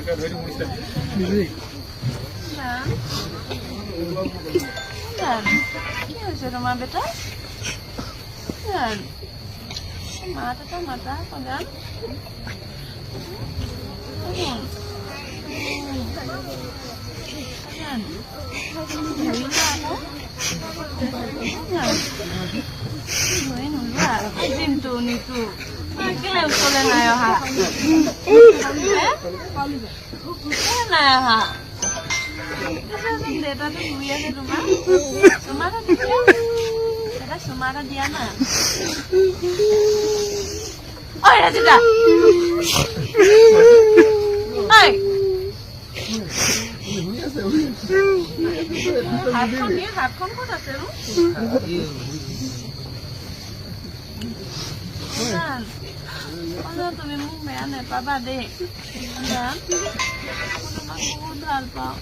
কি হৈছে তোমাৰ বেটা? মাত এটা মাতা কল্যাণ। দিনটো নিতু কেলে ওচৰলৈ নাই অহা? নাই অহা। দেউতাটো ঘূৰি আছে তোমাৰ চুমা এটা এটা চুমা এটা দিয়া না। ঐ ৰাজিতা, হাতখন ক'ত আছে? তুমি মোক বেয়া নেপাবা দেই। তোমাক বহুত ভাল পাওঁ।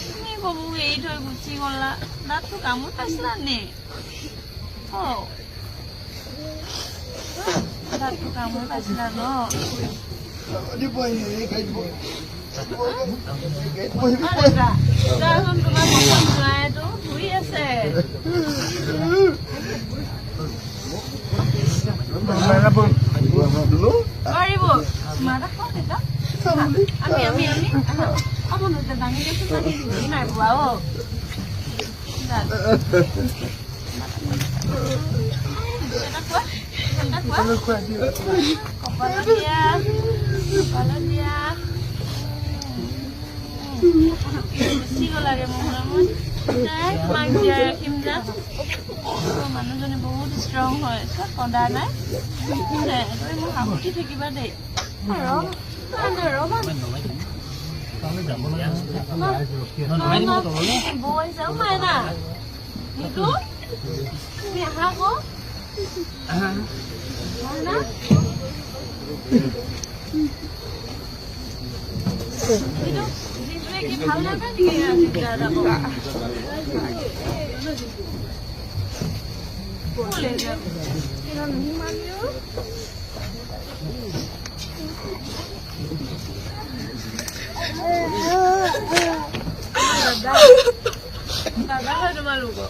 তুমি মোক এৰি থৈ গুচি গলা। দাঁতটো কামোৰ পাইছিলা নে? দাঁতটো কামোৰ পাইছিলা ন? তোমাৰ জোঁৱাইটো শুই আছে। দাঙি নাই পোৱা কপালত দিয়া গুচি গলাগে মোৰ মনত। তোমাক জীয়াই ৰাখিম যা। মানুহজনী বহুত ষ্ট্ৰং হয়, চব কন্দা নাই। তুমি মোক সামুঠি থাকিবা দেই। বৈ যাওঁ মাইনা। নিতু তুমি আহা আকৌ। ভাল লাগে নেকি? দাদা হয় তোমালোকৰ?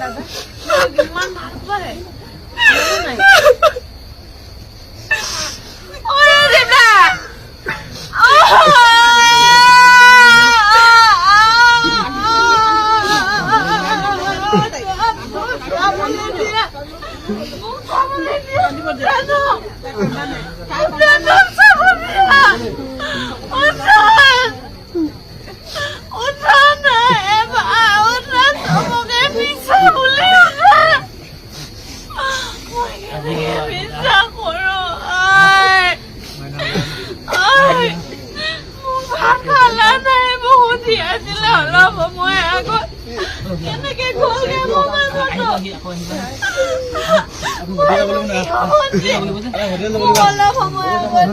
দাদা ইমান ভাল পায় নাই? অলপ সময় আগত কেনেকে গ'লগে অলপ সময় আগত